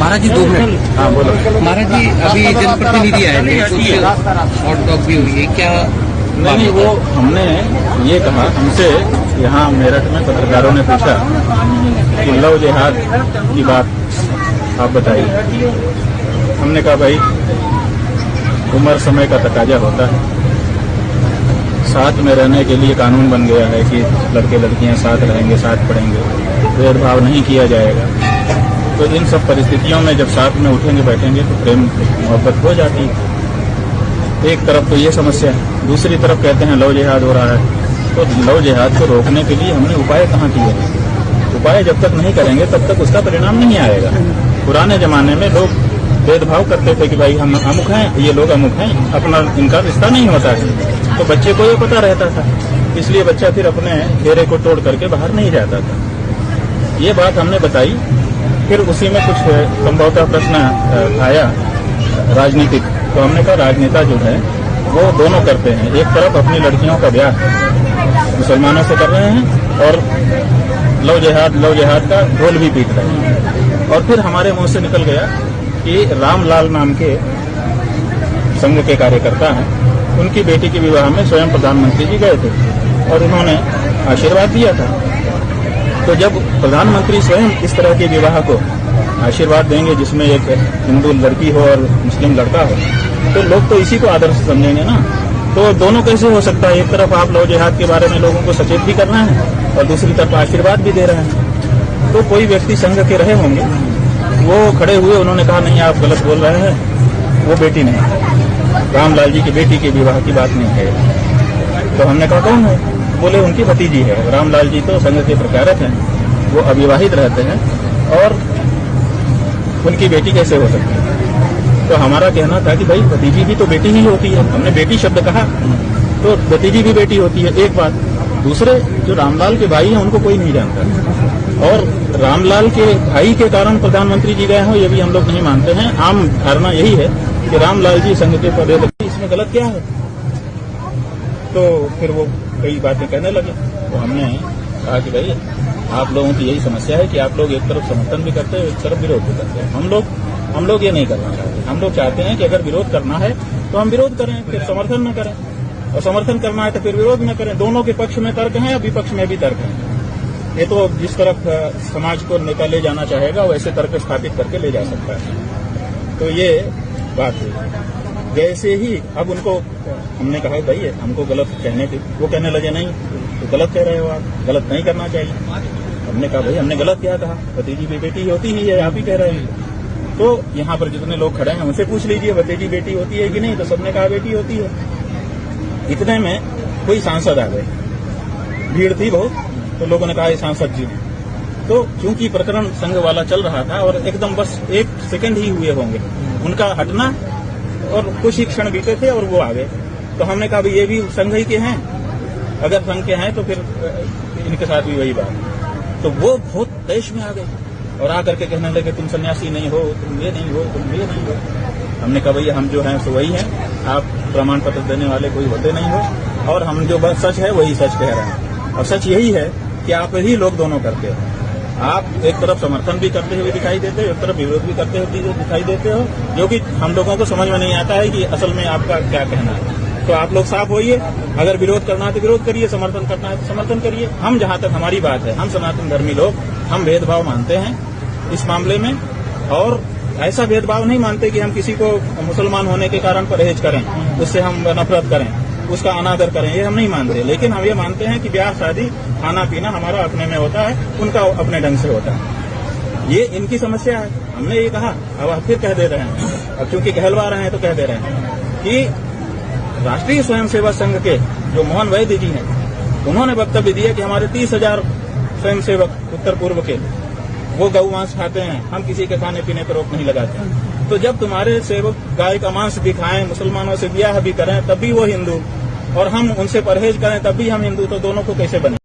महाराज जी 2 minute. हाँ बोलो। महाराज जी अभी जनप्रतिनिधि आए थे, हॉट डॉग भी हुई है क्या? नहीं, वो हमने ये कहा, हमसे यहाँ मेरठ में पत्रकारों ने पूछा कि लव जिहाद की बात आप बताइए। हमने कहा भाई उम्र समय का तकाजा होता है, साथ में रहने के लिए कानून बन गया है कि लड़के लड़कियां साथ रहेंगे, साथ पढ़ेंगे, भेदभाव नहीं किया जाएगा। तो इन सब परिस्थितियों में जब साथ में उठेंगे बैठेंगे तो प्रेम मोहब्बत हो जाती है। एक तरफ तो ये समस्या है, दूसरी तरफ कहते हैं लव जिहाद हो रहा है। तो लव जिहाद को रोकने के लिए हमने उपाय कहाँ किए हैं? उपाय जब तक नहीं करेंगे तब तक उसका परिणाम नहीं आएगा। पुराने जमाने में लोग भेदभाव करते थे कि भाई हम अमुक हैं, ये लोग अमुक हैं, अपना इनका रिश्ता नहीं होता है। तो बच्चे को ये पता रहता था, इसलिए बच्चा फिर अपने घेरे को तोड़ करके बाहर नहीं जाता था। ये बात हमने बताई। फिर उसी में कुछ संभवतः प्रश्न आया राजनीतिक। तो हमने कहा राजनेता जो है वो दोनों करते हैं, एक तरफ अपनी लड़कियों का ब्याह मुसलमानों से कर रहे हैं और लव जिहाद का ढोल भी पीट रहे हैं। और फिर हमारे मुंह से निकल गया कि रामलाल नाम के संघ के कार्यकर्ता हैं, उनकी बेटी के विवाह में स्वयं प्रधानमंत्री जी गए थे और उन्होंने आशीर्वाद दिया था। तो जब प्रधानमंत्री स्वयं इस तरह के विवाह को आशीर्वाद देंगे जिसमें एक हिंदू लड़की हो और मुस्लिम लड़का हो, तो लोग तो इसी को आदर्श समझेंगे ना। तो दोनों कैसे हो सकता है? एक तरफ आप लव जिहाद के बारे में लोगों को सचेत भी कर रहे हैं और दूसरी तरफ आशीर्वाद भी दे रहे हैं। तो कोई व्यक्ति संघ के रहे होंगे, वो खड़े हुए, उन्होंने कहा नहीं आप गलत बोल रहे हैं, वो बेटी नहीं, रामलाल जी की बेटी के विवाह की बात नहीं है। तो हमने कहा कौन है? बोले उनकी भतीजी है। रामलाल जी तो संघ के प्रचारक हैं, वो अविवाहित रहते हैं और उनकी बेटी कैसे हो सकती है? तो हमारा कहना था कि भाई भतीजी भी तो बेटी ही होती है। हमने बेटी शब्द कहा तो भतीजी भी बेटी होती है, एक बात। दूसरे जो रामलाल के भाई हैं उनको कोई नहीं जानता और रामलाल के भाई के कारण प्रधानमंत्री जी गए हो ये भी हम लोग नहीं मानते हैं। आम धारणा यही है कि रामलाल जी संघ के पदे लगे, इसमें गलत क्या है? तो फिर वो कई बातें कहने लगे। तो हमने कहा कि भाई आप लोगों की यही समस्या है कि आप लोग एक तरफ समर्थन भी करते हैं, एक तरफ विरोध भी करते हैं। हम लोग ये नहीं करना चाहते। हम लोग चाहते हैं कि अगर विरोध करना है तो हम विरोध करें, फिर समर्थन न करें, और समर्थन करना है तो फिर विरोध न करें। दोनों के पक्ष में तर्क हैं और विपक्ष में भी तर्क है। ये तो जिस तरफ समाज को नेता ले जाना चाहेगा वैसे तर्क स्थापित करके ले जा सकता है। तो ये बात है। जैसे ही अब उनको हमने कहा भाई हमको गलत कहने के, वो कहने लगे नहीं तो गलत कह रहे हो आप, गलत नहीं करना चाहिए। हमने कहा भाई हमने गलत क्या कहा? भतीजी भी बेटी होती ही है, आप ही कह रहे हैं। तो यहाँ पर जितने लोग खड़े हैं उनसे पूछ लीजिए भतीजी बेटी होती है कि नहीं, तो सबने कहा बेटी होती है। इतने में कोई सांसद आ गए, भीड़ थी बहुत, तो लोगों ने कहा ये सांसद जी। तो चूंकि प्रकरण संघ वाला चल रहा था और एकदम बस 1 सेकंड ही हुए होंगे उनका हटना और कुछ ही क्षण बीते थे और वो आ गए। तो हमने कहा ये भी संघ ही के हैं, अगर संघ के हैं तो फिर इनके साथ भी वही बात। तो वो बहुत देश में आ गए और आकर के कहने लगे तुम सन्यासी नहीं हो, तुम ये नहीं हो, तुम ये नहीं हो। हमने कहा भैया हम जो हैं सो वही हैं, आप प्रमाण पत्र देने वाले कोई होते नहीं हो और हम जो बस सच है वही सच कह रहे हैं। और सच यही है कि आप ही लोग दोनों करते हो। आप एक तरफ समर्थन भी करते हुए दिखाई देते हो, एक तरफ विरोध भी करते हुए दिखाई देते हो, जो कि हम लोगों को समझ में नहीं आता है कि असल में आपका क्या कहना है। तो आप लोग साफ होइए, अगर विरोध करना है तो विरोध करिए, समर्थन करना है तो समर्थन करिए। हम जहां तक हमारी बात है, हम सनातन धर्मी लोग, हम भेदभाव मानते हैं इस मामले में और ऐसा भेदभाव नहीं मानते कि हम किसी को मुसलमान होने के कारण परहेज करें, उससे हम नफरत करें, उसका अनादर करें, ये हम नहीं मानते। लेकिन हम ये मानते हैं कि ब्याह शादी खाना पीना हमारा अपने में होता है, उनका अपने ढंग से होता है। ये इनकी समस्या है, हमने ये कहा। अब आप फिर कह दे रहे हैं, अब चूंकि कहलवा रहे हैं तो कह दे रहे हैं कि राष्ट्रीय स्वयंसेवक संघ के जो मोहन वैद्य जी हैं उन्होंने वक्तव्य दिया कि हमारे 30,000 स्वयंसेवक उत्तर पूर्व के वो गौ मांस खाते हैं, हम किसी के खाने पीने पर रोक नहीं लगाते। तो जब तुम्हारे सेवक गाय का मांस भी खाएं, मुसलमानों से ब्याह भी करें तब भी वो हिंदू, और हम उनसे परहेज करें तब भी हम हिंदू, तो दोनों को कैसे बने?